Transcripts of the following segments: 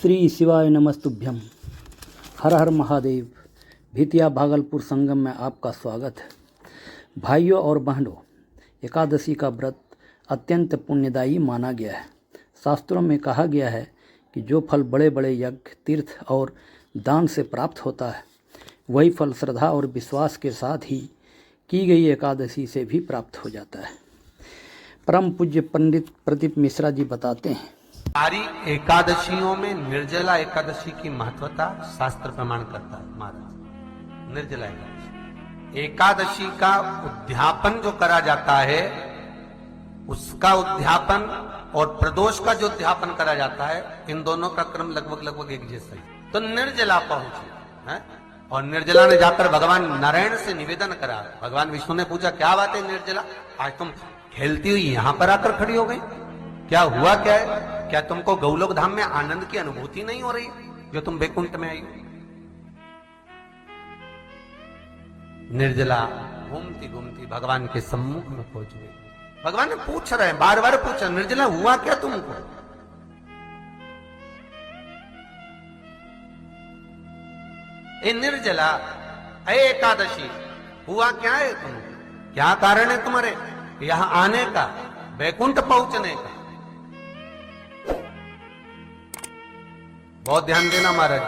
श्री शिवाय नमस्तुभ्यम। हर हर महादेव। भितिया भागलपुर संगम में आपका स्वागत है। भाइयों और बहनों, एकादशी का व्रत अत्यंत पुण्यदायी माना गया है। शास्त्रों में कहा गया है कि जो फल बड़े बड़े यज्ञ, तीर्थ और दान से प्राप्त होता है, वही फल श्रद्धा और विश्वास के साथ ही की गई एकादशी से भी प्राप्त हो जाता है। परम पूज्य पंडित प्रदीप मिश्रा जी बताते हैं, सारी एकादशियों में निर्जला एकादशी की महत्वता शास्त्र प्रमाण करता है। महाराज, निर्जला एकादशी का उद्यापन जो करा जाता है, उसका उद्यापन और प्रदोष का जो उद्यापन करा जाता है, इन दोनों का क्रम लगभग एक जैसा ही। तो निर्जला पहुंचे है, और निर्जला ने जाकर भगवान नारायण से निवेदन करा। भगवान विष्णु ने पूछा, क्या बात है निर्जला, आज तुम खेलती हुई यहां पर आकर खड़ी हो गई, क्या हुआ, क्या है? क्या तुमको गौलोक धाम में आनंद की अनुभूति नहीं हो रही जो तुम बैकुंठ में आई हो? निर्जला घूमती घूमती भगवान के सम्मुख में पहुंच गई। भगवान ने पूछ रहे हैं, बार बार पूछा, निर्जला हुआ क्या तुमको? ए निर्जला, ए एकादशी, हुआ क्या है तुमको? क्या कारण है तुम्हारे यहां आने का, बैकुंठ पहुंचने का? बहुत ध्यान देना महाराज।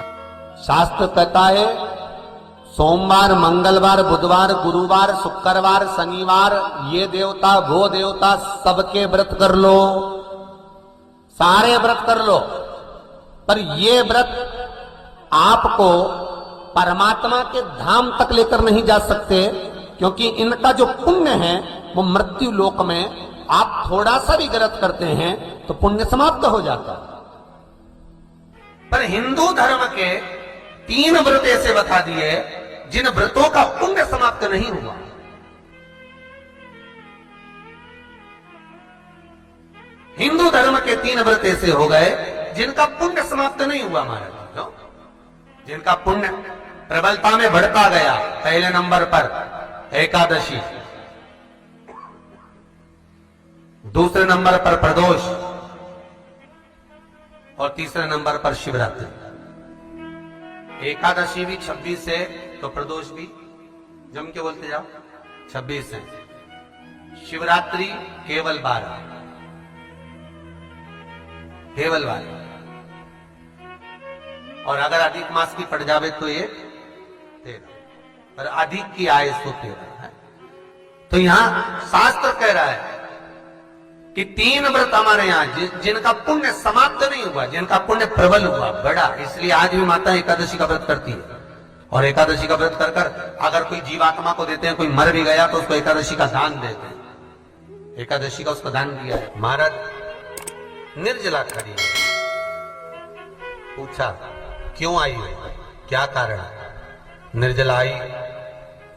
शास्त्र कहता है सोमवार, मंगलवार, बुधवार, गुरुवार, शुक्रवार, शनिवार, ये देवता वो देवता सबके व्रत कर लो, सारे व्रत कर लो, पर ये व्रत आपको परमात्मा के धाम तक लेकर नहीं जा सकते, क्योंकि इनका जो पुण्य है वो मृत्यु लोक में आप थोड़ा सा भी गलत करते हैं तो पुण्य समाप्त हो जाता है। पर हिंदू धर्म के 3 व्रत ऐसे बता दिए जिन व्रतों का पुण्य समाप्त नहीं हुआ। हिंदू धर्म के 3 व्रत ऐसे हो गए जिनका पुण्य समाप्त नहीं हुआ महाराज, जिनका पुण्य प्रबलता में बढ़ता गया। पहले नंबर पर एकादशी, दूसरे नंबर पर प्रदोष, और तीसरे नंबर पर शिवरात्रि। एकादशी भी 26 है तो प्रदोष भी जम के बोलते जाओ 26 है। शिवरात्रि केवल 12, केवल 12, और अगर अधिक मास की पड़ जावे तो ये 13, पर अधिक की आय तो 13 है। तो यहां शास्त्र कह रहा है कि 3 व्रत हमारे यहाँ जिनका पुण्य समाप्त नहीं हुआ, जिनका पुण्य प्रबल हुआ, बड़ा, इसलिए आज भी माता एकादशी का व्रत करती है। और एकादशी का व्रत कर कर अगर कोई जीवात्मा को देते हैं, कोई मर भी गया तो उसको एकादशी का दान देते हैं। एकादशी का उसको दान दिया है। महाराज, निर्जला खड़ी है, पूछा क्यों आई हो, क्या कारण? निर्जला आई,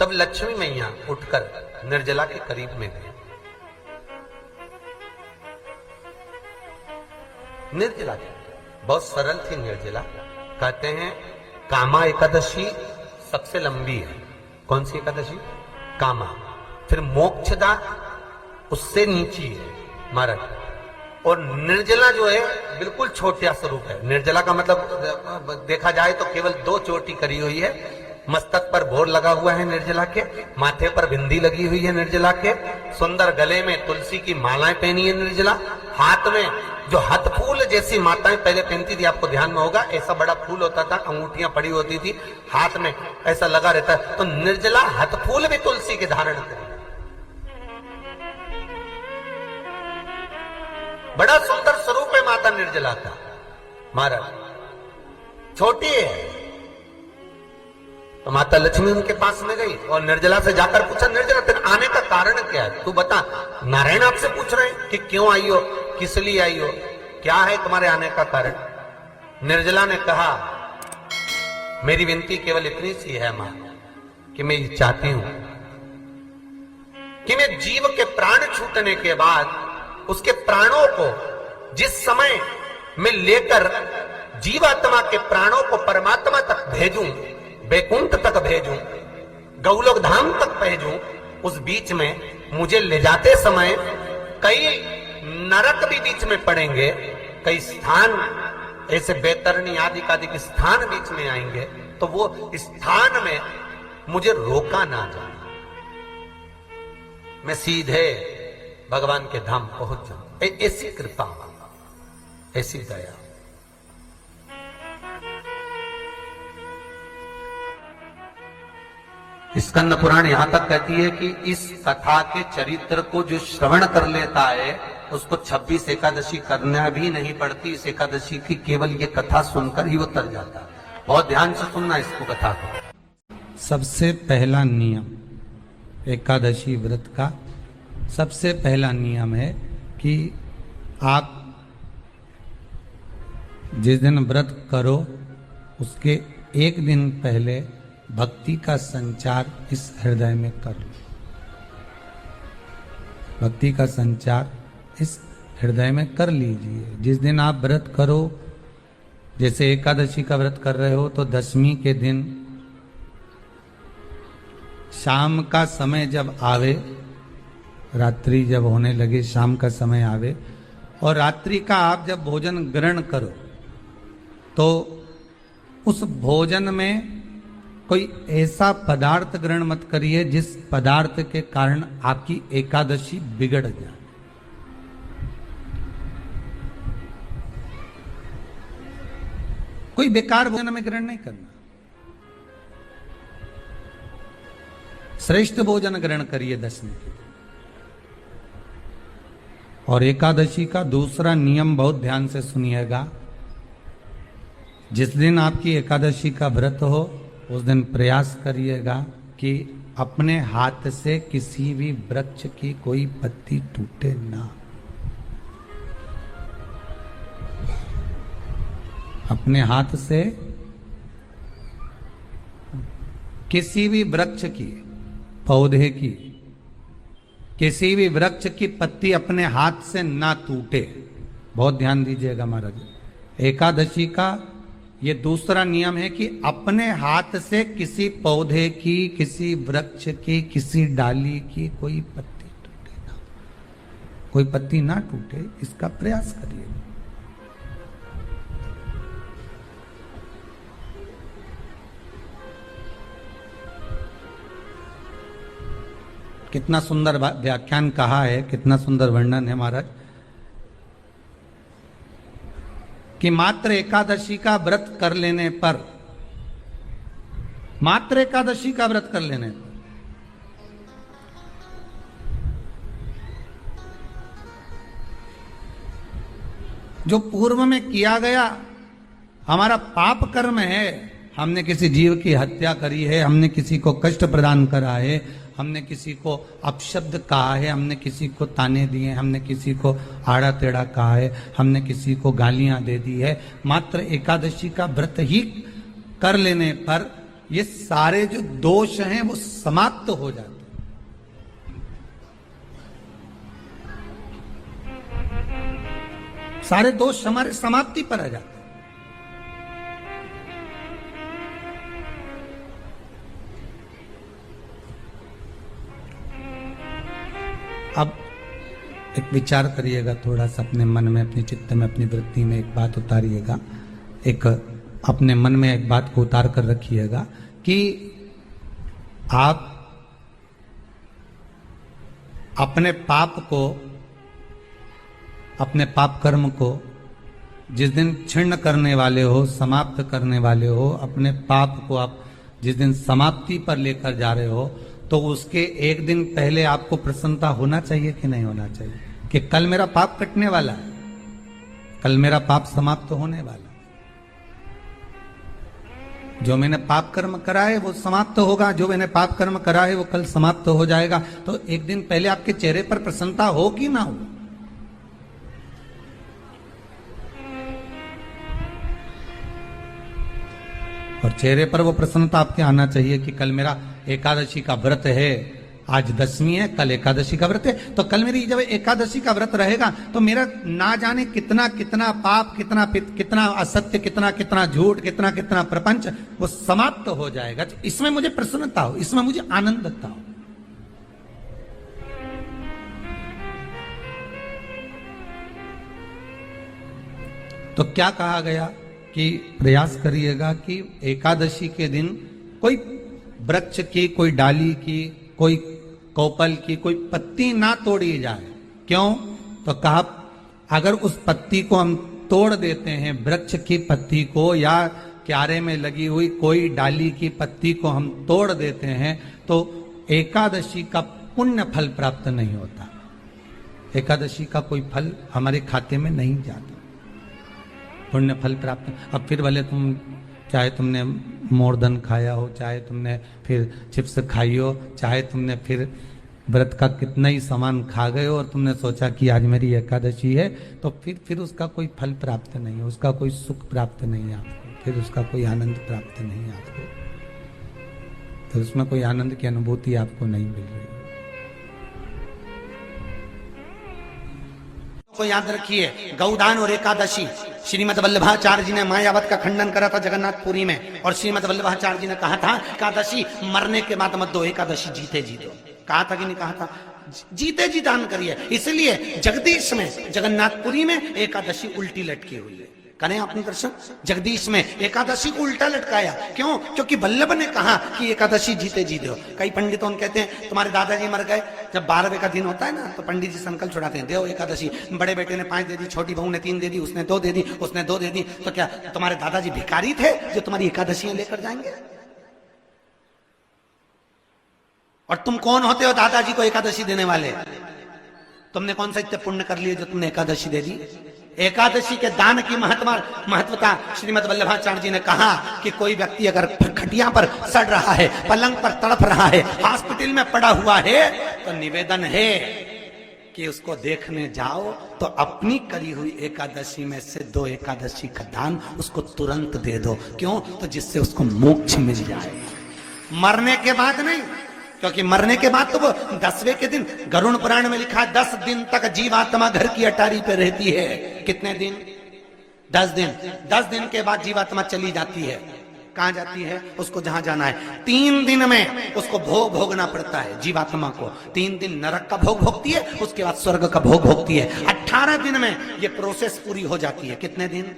तब लक्ष्मी मैया उठकर निर्जला के करीब में गई। निर्जला बहुत सरल थी निर्जला। कहते हैं कामा एकादशी सबसे लंबी है। कौन सी एकादशी? कामा। फिर मोक्षदा उससे नीची है महाराज। और निर्जला जो है बिल्कुल छोटा स्वरूप है। निर्जला का मतलब देखा जाए तो केवल 2 चोटी करी हुई है। मस्तक पर भोर लगा हुआ है निर्जला के, माथे पर बिंदी लगी हुई है निर्जला के, सुंदर गले में तुलसी की मालाएं पहनी है निर्जला, हाथ में जो हथ फूल जैसी माताएं पहले पहनती थी, आपको ध्यान में होगा, ऐसा बड़ा फूल होता था, अंगूठियां पड़ी होती थी, हाथ में ऐसा लगा रहता है। तो निर्जला हथ फूल भी तुलसी के धारण करी। बड़ा सुंदर स्वरूप है माता निर्जला का महाराज। छोटी है तो माता लक्ष्मी उनके पास में गई और निर्जला से जाकर पूछा, निर्जला तेरे आने का कारण क्या है, तू बता। नारायण आपसे पूछ रहे हैं कि क्यों आई हो, किस लिए आई हो, क्या है तुम्हारे आने का कारण? निर्जला ने कहा, मेरी विनती केवल इतनी सी है मां, कि मैं ये चाहती हूं कि मैं जीव के प्राण छूटने के बाद उसके प्राणों को जिस समय मैं लेकर जीवात्मा के प्राणों को परमात्मा तक भेजूं, बैकुंठ तक भेजूं, गौलोक धाम तक भेजूं, उस बीच में मुझे ले जाते समय कई नरक भी बीच में पड़ेंगे, कई स्थान ऐसे बैतरणी आदि का स्थान बीच में आएंगे तो वो स्थान में मुझे रोका ना जाए, मैं सीधे भगवान के धाम पहुंच जाऊं। ऐसी कृपा, ऐसी दया। स्कंद पुराण यहां तक कहती है कि इस कथा के चरित्र को जो श्रवण कर लेता है उसको 26 एकादशी करना भी नहीं पड़ती। इस एकादशी की केवल ये कथा सुनकर ही वो तर जाता है। बहुत ध्यान से सुनना इसको, कथा को। सबसे पहला नियम एकादशी व्रत का, सबसे पहला नियम है कि आप जिस दिन व्रत करो उसके एक दिन पहले भक्ति का संचार इस हृदय में कर लो। भक्ति का संचार इस हृदय में कर लीजिए। जिस दिन आप व्रत करो, जैसे एकादशी का व्रत कर रहे हो तो दशमी के दिन शाम का समय जब आवे, रात्रि जब होने लगे, शाम का समय आवे और रात्रि का आप जब भोजन ग्रहण करो तो उस भोजन में कोई ऐसा पदार्थ ग्रहण मत करिए जिस पदार्थ के कारण आपकी एकादशी बिगड़ जाए। कोई बेकार भोजन में ग्रहण नहीं करना, श्रेष्ठ भोजन ग्रहण करिए दशमी के दिन। और एकादशी का दूसरा नियम बहुत ध्यान से सुनिएगा। जिस दिन आपकी एकादशी का व्रत हो उस दिन प्रयास करिएगा कि अपने हाथ से किसी भी वृक्ष की कोई पत्ती टूटे ना। अपने हाथ से किसी भी वृक्ष की, पौधे की, किसी भी वृक्ष की पत्ती अपने हाथ से ना टूटे। बहुत ध्यान दीजिएगा महाराज। एकादशी का ये दूसरा नियम है कि अपने हाथ से किसी पौधे की, किसी वृक्ष की, किसी डाली की कोई पत्ती टूटे ना, कोई पत्ती ना टूटे, इसका प्रयास करिए। कितना सुंदर व्याख्यान कहा है, कितना सुंदर वर्णन है महाराज कि मात्र एकादशी का व्रत कर लेने पर, मात्र एकादशी का व्रत कर लेने पर जो पूर्व में किया गया हमारा पाप कर्म है, हमने किसी जीव की हत्या करी है, हमने किसी को कष्ट प्रदान करा है, हमने किसी को अपशब्द कहा है, हमने किसी को ताने दिए, हमने किसी को आड़ा टेढ़ा कहा है, हमने किसी को गालियां दे दी है, मात्र एकादशी का व्रत ही कर लेने पर ये सारे जो दोष हैं वो समाप्त हो जाते हैं। सारे दोष हमारे समाप्ति पर आ जाते हैं। अब एक विचार करिएगा थोड़ा सा अपने मन में, अपने चित्त में, अपनी वृत्ति में एक बात उतारिएगा। एक अपने मन में एक बात को उतार कर रखिएगा कि आप अपने पाप को, अपने पाप कर्म को जिस दिन छिन्न करने वाले हो, समाप्त करने वाले हो, अपने पाप को आप जिस दिन समाप्ति पर लेकर जा रहे हो, तो उसके एक दिन पहले आपको प्रसन्नता होना चाहिए कि नहीं होना चाहिए कि कल मेरा पाप कटने वाला है, कल मेरा पाप समाप्त होने वाला है। जो मैंने पाप कर्म करा है वो समाप्त होगा, जो मैंने पाप कर्म करा है वो कल समाप्त हो जाएगा। तो एक दिन पहले आपके चेहरे पर प्रसन्नता हो कि ना हो? और चेहरे पर वो प्रसन्नता आपके आना चाहिए कि कल मेरा एकादशी का व्रत है, आज दशमी है, कल एकादशी का व्रत है, तो कल मेरी जब एकादशी का व्रत रहेगा तो मेरा ना जाने कितना कितना पाप, कितना असत्य, कितना झूठ, कितना प्रपंच वो समाप्त हो जाएगा। इसमें मुझे प्रसन्नता हो, इसमें मुझे आनंदता हो। तो क्या कहा गया कि प्रयास करिएगा कि एकादशी के दिन कोई वृक्ष की, कोई डाली की, कोई कोपल की कोई पत्ती ना तोड़ी जाए। क्यों? तो कहा अगर उस पत्ती को हम तोड़ देते हैं, वृक्ष की पत्ती को या क्यारे में लगी हुई कोई डाली की पत्ती को हम तोड़ देते हैं, तो एकादशी का पुण्य फल प्राप्त नहीं होता। एकादशी का कोई फल हमारे खाते में नहीं जाता, पुण्य फल प्राप्त। अब फिर भले तुम चाहे तुमने मोरधन खाया हो, चाहे तुमने फिर चिप्स खाई हो, चाहे तुमने फिर व्रत का कितना ही सामान खा गए हो और तुमने सोचा कि आज मेरी एकादशी है, तो फिर उसका कोई फल प्राप्त नहीं है, उसका कोई सुख प्राप्त नहीं है आपको, फिर उसका कोई आनंद प्राप्त नहीं है आपको, तो उसमें कोई आनंद की अनुभूति आपको नहीं मिल रही। को याद रखिए, गौदान और एकादशी, श्रीमद वल्लभाचार्य जी ने मायावत का खंडन करा था जगन्नाथपुरी में, और श्रीमद वल्लभाचार्य जी ने कहा था एकादशी मरने के बाद मत दो, एकादशी जीते जी दो। कहा था कि नहीं कहा था? जीते जी दान करिए। इसलिए जगदीश में, जगन्नाथपुरी में एकादशी उल्टी लटकी हुई है। करें आपने दर्शन? जगदीश में एकादशी को उल्टा लटकाया। क्यों? क्योंकि वल्लभ ने कहा कि एकादशी जीते जी दो। कई पंडितों कहते हैं तुम्हारे दादाजी मर गए, जब 12वें का दिन होता है ना तो पंडित जी संकल्प छुड़ाते हैं, देव एकादशी। बड़े बेटे ने 5 दे दी, छोटी बहू ने 3 दे दी, उसने 2 दे दी, उसने 2 दे दी, तो क्या तुम्हारे दादाजी भिखारी थे जो तुम्हारी एकादशियां लेकर जाएंगे? और तुम कौन होते हो दादाजी को एकादशी देने वाले? तुमने कौन सा इतने पुण्य कर लिए जो तुमने एकादशी दे दी? एकादशी के दान की महत्वता श्रीमद वल्लभाचार्य जी ने कहा कि कोई व्यक्ति अगर खटिया पर सड़ रहा है, पलंग पर तड़प रहा है, हॉस्पिटल में पड़ा हुआ है, तो निवेदन है कि उसको देखने जाओ तो अपनी करी हुई एकादशी में से 2 एकादशी का दान उसको तुरंत दे दो। क्यों? तो जिससे उसको मोक्ष मिल जाए, मरने के बाद नहीं। क्योंकि मरने के बाद तो वो 10वें के दिन, गरुड़ पुराण में लिखा है 10 दिन तक जीवात्मा घर की अटारी पे रहती है। कितने दिन? 10 दिन। 10 दिन के बाद जीवात्मा चली जाती है। कहां जाती है? उसको जहां जाना है। 3 दिन में उसको भोग भोगना पड़ता है जीवात्मा को। 3 दिन नरक का भोग भोगती है, उसके बाद स्वर्ग का भोग भोगती है। 18 दिन में ये प्रोसेस पूरी हो जाती है। कितने दिन?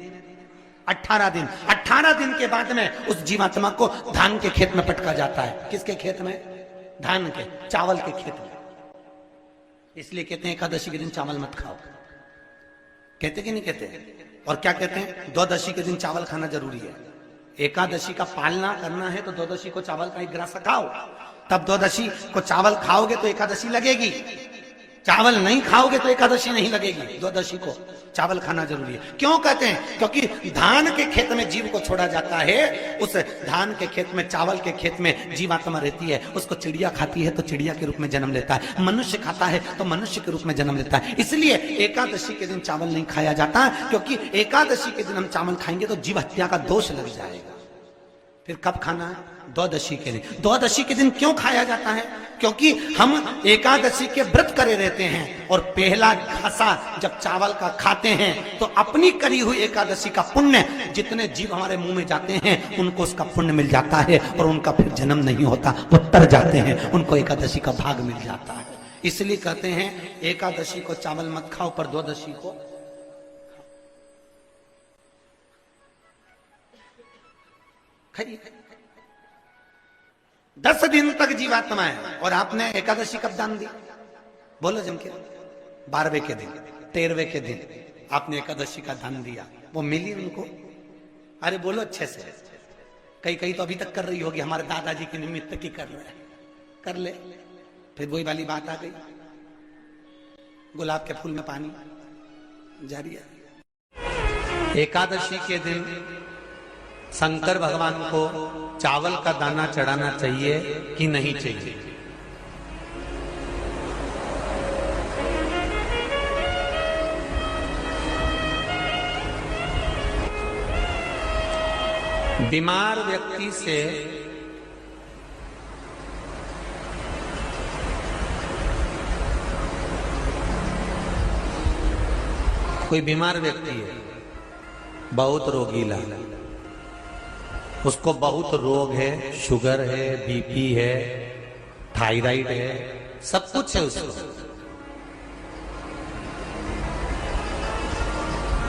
18 दिन। 18 दिन के बाद में उस जीवात्मा को धान के खेत में पटका जाता है। किसके खेत में? धान के, चावल के खेत में। इसलिए कहते हैं एकादशी के दिन चावल मत खाओ। कहते कि नहीं कहते? और क्या कहते हैं? द्वादशी के दिन चावल खाना जरूरी है। एकादशी का पालना करना है तो द्वादशी को चावल का 1 ग्रास खाओ, तब द्वादशी को चावल खाओगे तो एकादशी लगेगी। चावल नहीं खाओगे तो एकादशी नहीं लगेगी। द्वादशी को चावल खाना जरूरी है। क्यों कहते हैं? क्योंकि धान के खेत में जीव को छोड़ा जाता है, उस धान के खेत में, चावल के खेत में जीवात्मा रहती है। उसको चिड़िया खाती है तो चिड़िया के रूप में जन्म लेता है, मनुष्य खाता है तो मनुष्य के रूप में जन्म लेता है। इसलिए एकादशी के दिन चावल नहीं खाया जाता, क्योंकि एकादशी के दिन हम चावल खाएंगे तो जीव हत्या का दोष लग जाएगा। फिर कब खाना है? द्वादशी के दिन। द्वादशी के दिन क्यों खाया जाता है? क्योंकि हम एकादशी के व्रत करे रहते हैं, और पहला घसा जब चावल का खाते हैं तो अपनी करी हुई एकादशी का पुण्य, जितने जीव हमारे मुंह में जाते हैं उनको उसका पुण्य मिल जाता है, और उनका फिर जन्म नहीं होता, वो तर जाते हैं, उनको एकादशी का भाग मिल जाता है। इसलिए कहते हैं एकादशी को चावल मत खाओ, पर द्वादशी को खाइए। 10 दिन तक जीवात्मा है, और आपने एकादशी कब दान दी? बोलो जम के। 12वें के दिन, 13वें के दिन आपने एकादशी का दान दिया, वो मिली उनको? अरे बोलो अच्छे से। कई तो अभी तक कर रही होगी, हमारे दादाजी के निमित्त की कर रहे हैं, कर ले। फिर वही वाली बात आ गई, गुलाब के फूल में पानी जारी है। एकादशी के दिन शंकर भगवान को चावल का दाना चढ़ाना चाहिए कि नहीं चाहिए? बीमार व्यक्ति से कोई बीमार व्यक्ति है, बहुत रोगीला, उसको बहुत रोग है, शुगर है, बीपी है, थायराइड है, सब कुछ है उसको।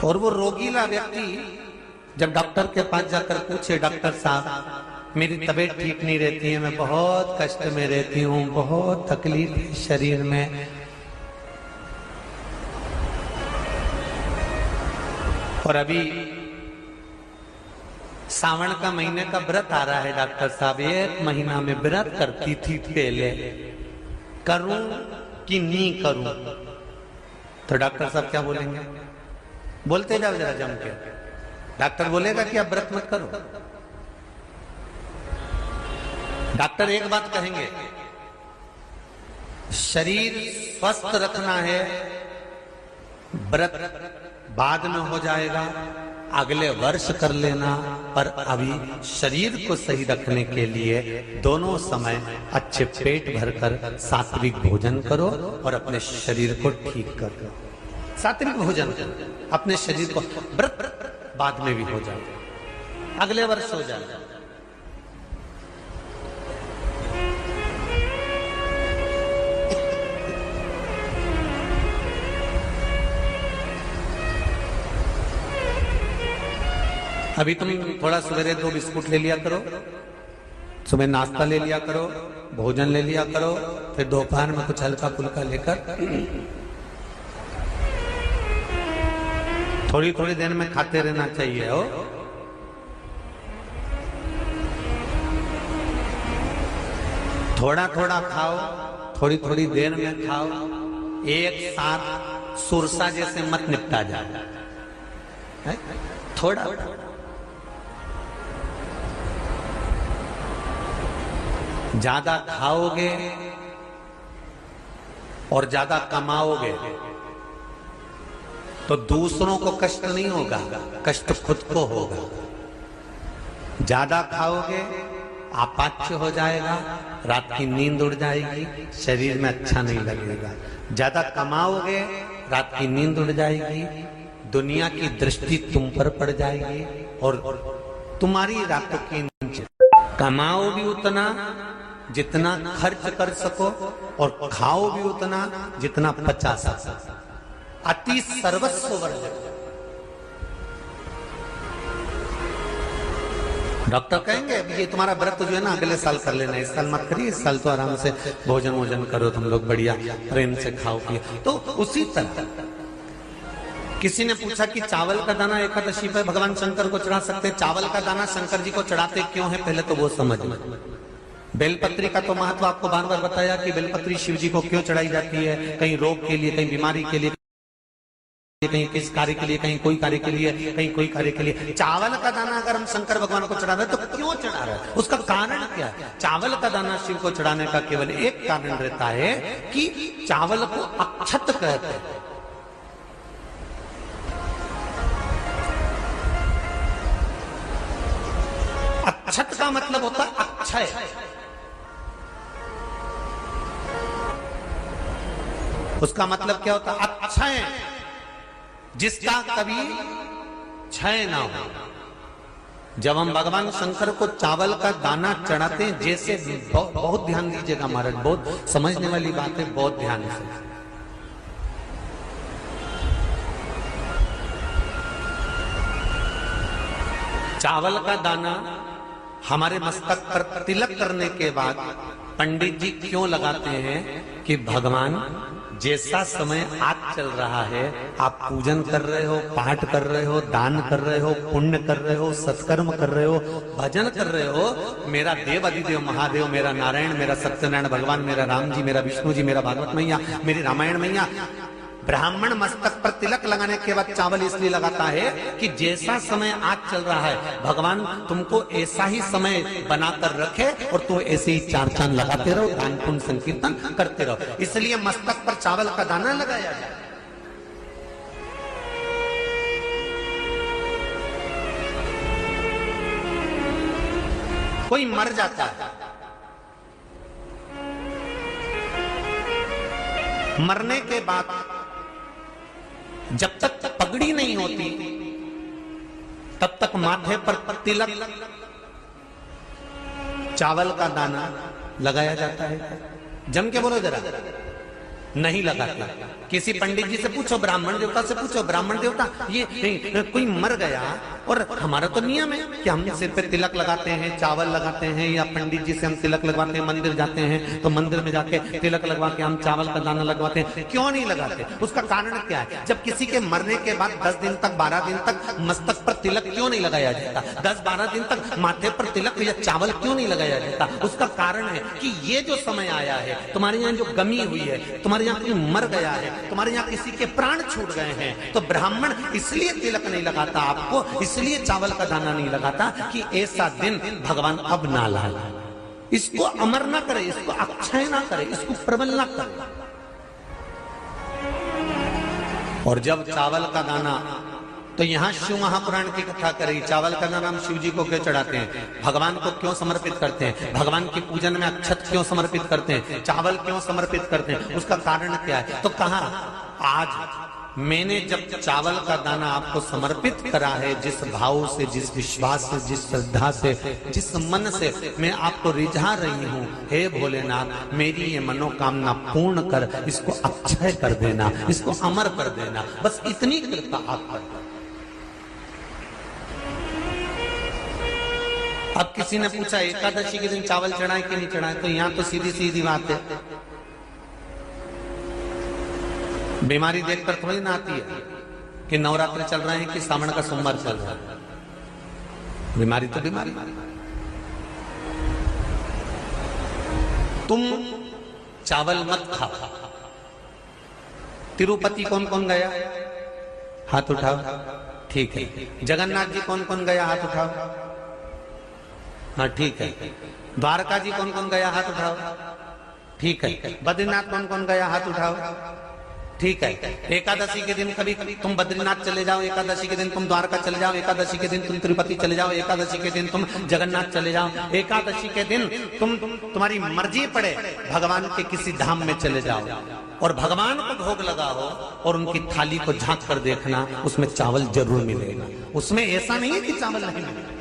और वो रोगीला व्यक्ति जब डॉक्टर के पास जाकर पूछे, डॉक्टर साहब मेरी तबीयत ठीक नहीं रहती है, मैं बहुत कष्ट में रहती हूँ, बहुत तकलीफ है शरीर में, और अभी सावन का महीने का व्रत आ रहा है डॉक्टर साहब, 1 महीना में व्रत करती थी पहले, करूं कि नहीं करूं? तो डॉक्टर साहब क्या बोलेंगे? बोलते जाओ जरा जम के। डॉक्टर बोलेगा कि आप व्रत मत करो। डॉक्टर एक बात कहेंगे, शरीर स्वस्थ रखना है, व्रत बाद में हो जाएगा, अगले वर्ष कर लेना, पर अभी शरीर को सही रखने के लिए दोनों समय अच्छे पेट भरकर सात्विक भोजन करो और अपने शरीर को ठीक करो। सात्विक भोजन अपने शरीर को, व्रत बाद में भी हो जाए, अगले वर्ष हो जाए। अभी तुम थोड़ा सवेरे 2 बिस्कुट ले लिया करो, सुबह नाश्ता ले लिया करो, भोजन ले लिया करो, फिर दोपहर में कुछ हल्का फुल्का लेकर थोड़ी थोड़ी देर में खाते रहना चाहिए हो। थोड़ा थोड़ा खाओ, थोड़ी थोड़ी देर में खाओ, एक साथ सुरसा जैसे मत निपटा जाए, थोड़ा ज्यादा खाओगे और ज्यादा कमाओगे तो दूसरों को कष्ट नहीं होगा, कष्ट खुद को होगा। ज्यादा खाओगे अपाच्य हो जाएगा, रात की नींद उड़ जाएगी, शरीर में अच्छा नहीं लगेगा। ज्यादा कमाओगे, रात की नींद उड़ जाएगी, दुनिया की दृष्टि तुम पर पड़ जाएगी और तुम्हारी रातों की नींद। कमाओ भी उतना जितना खर्च कर सको और खाओ भी उतना जितना पचा सको। अति सर्वस्व वर्जक। डॉक्टर कहेंगे ये तुम्हारा व्रत जो है ना अगले साल कर लेना, इस साल मत करिए, इस साल तो आराम से भोजन वोजन करो, तुम लोग बढ़िया प्रेम से खाओ पिए। तो उसी तरह किसी ने पूछा कि चावल का दाना एकादशी पे भगवान शंकर को चढ़ा सकते हैं, चावल का दाना शंकर जी को चढ़ाते क्यों है, पहले तो वो समझ में। बेलपत्री का तो महत्व आपको बार बार बताया कि बेलपत्री शिव जी को क्यों चढ़ाई जाती है, कहीं रोग के लिए, कहीं बीमारी के लिए, कहीं किस कार्य के लिए, कहीं कोई कार्य के लिए, कहीं कोई कार्य के लिए। चावल का दाना अगर हम शंकर भगवान को चढ़ा रहे हैं तो क्यों चढ़ा रहे हैं, उसका कारण क्या है? चावल का दाना शिव को चढ़ाने का केवल एक कारण रहता है कि चावल को अक्षत कहते हैं। अक्षत का मतलब होता है अक्षय। उसका मतलब क्या होता है? अक्षय, जिसका कभी क्षय ना हो। जब हम भगवान शंकर को चावल का दाना चढ़ाते हैं, जैसे बहुत ध्यान दीजिएगा महाराज, बहुत समझने वाली बात है, बहुत ध्यान से। चावल का दाना हमारे मस्तक पर तिलक करने के बाद पंडित जी क्यों लगाते हैं कि भगवान जैसा समय आज चल रहा है, आप पूजन कर रहे हो, पाठ कर रहे हो, दान कर रहे हो, पुण्य कर रहे हो, सत्कर्म कर रहे हो, भजन कर रहे हो, मेरा देव अधिदेव महादेव, मेरा नारायण, मेरा सत्यनारायण भगवान, मेरा राम जी, मेरा विष्णु जी, मेरा भागवत मैया, मेरी रामायण मैया, ब्राह्मण मस्तक पर तिलक लगाने के बाद चावल इसलिए लगाता है कि जैसा समय आज चल रहा है, भगवान तुमको ऐसा ही समय बनाकर रखे और तुम ऐसे ही चार चांद लगाते रहो, दान पुण्य संकीर्तन करते रहो। इसलिए मस्तक पर चावल का दाना लगाया जाए। कोई मर जाता है, मरने के बाद जब तक पगड़ी नहीं होती तब तक माथे पर तिलक, चावल का दाना लगाया जाता है। जम के बोलो जरा, नहीं लगाते। किसी पंडित जी से पूछो, ब्राह्मण देवता से पूछो, ब्राह्मण देवता ये कोई मर गया, और हमारा तो नियम है कि हम सिर पे तिलक लगाते हैं, चावल लगाते हैं, या पंडित जी से हम तिलक लगवाते हैं, मंदिर जाते हैं तो मंदिर में जाके तिलक लगवा के हम चावल का दाना लगवाते हैं। क्यों नहीं लगाते? उसका कारण क्या है? जब किसी के मरने के बाद 10 दिन तक 12 दिन तक मस्तक पर तिलक क्यों नहीं लगाया जाता? 10-12 दिन तक माथे पर तिलक या चावल क्यों नहीं लगाया जाता? उसका कारण है कि ये जो समय आया है, तुम्हारे यहाँ जो गमी हुई है, तुम्हारे यहाँ कोई मर गया है, तुम्हारे यहाँ किसी के प्राण छूट गए हैं, तो ब्राह्मण इसलिए तिलक नहीं लगाता आपको, इसलिए चावल का दाना नहीं लगाता कि ऐसा दिन भगवान अब ना लाए, इसको अमर ना करे, इसको अक्षय ना करे, इसको प्रबल ना करे। और जब चावल का दाना, तो यहां शिव महापुराण की कथा करेगी, चावल का दाना हम शिव जी को क्यों चढ़ाते हैं, भगवान को क्यों समर्पित करते हैं, भगवान की पूजन में अक्षत क्यों समर्पित करते हैं, चावल क्यों समर्पित करते हैं, उसका कारण क्या है? तो कहा आज मैंने जब चावल का दाना आपको समर्पित करा है, जिस भाव से, जिस विश्वास से, जिस श्रद्धा से, जिस मन से मैं आपको रिझा रही हूं, हे भोलेनाथ मेरी ये मनोकामना पूर्ण कर, इसको अक्षय कर देना, इसको अमर कर देना, बस इतनी कृपा आप कर। अब किसी ने पूछा एकादशी के दिन चावल चढ़ाए कि नहीं चढ़ाए, तो यहां तो सीधी सीधी बात है, बीमारी देखकर थोड़ी ना आती है कि नवरात्र चल रहे हैं कि सावन का सोमवार चल रहा है, बीमारी तो बीमारी। तुम चावल मत खाओ। तिरुपति कौन कौन गया? हाथ उठाओ। ठीक है। जगन्नाथ जी कौन कौन गया? हाथ उठाओ। हाँ ठीक है। द्वारका जी कौन कौन गया? हाथ उठाओ। ठीक है। बद्रीनाथ कौन कौन गया? हाथ उठाओ। ठीक है। एकादशी के दिन कभी तुम बद्रीनाथ चले जाओ, एकादशी के दिन तुम द्वारका चले जाओ, एकादशी के दिन तुम तिरुपति चले जाओ, एकादशी के दिन तुम जगन्नाथ चले जाओ, एकादशी के दिन तुम्हारी मर्जी पड़े भगवान के किसी धाम में चले जाओ और भगवान को भोग लगाओ और उनकी थाली को झांक कर देखना, उसमें चावल जरूर मिलेगा। उसमें ऐसा नहीं है कि चावल नहीं मिलेगा।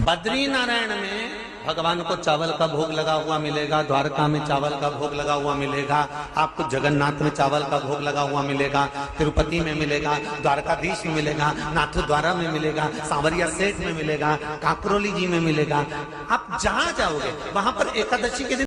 बद्री नारायण में भगवान को चावल का भोग लगा हुआ मिलेगा, द्वारका में चावल का भोग लगा हुआ मिलेगा, आपको जगन्नाथ में चावल का भोग लगा हुआ मिलेगा, तिरुपति में मिलेगा, द्वारकाधीश में मिलेगा, नाथद्वारा में मिलेगा, सांवरिया सेठ में मिलेगा, काकरोली जी में मिलेगा। आप जहां जाओगे वहां पर एकादशी के दिन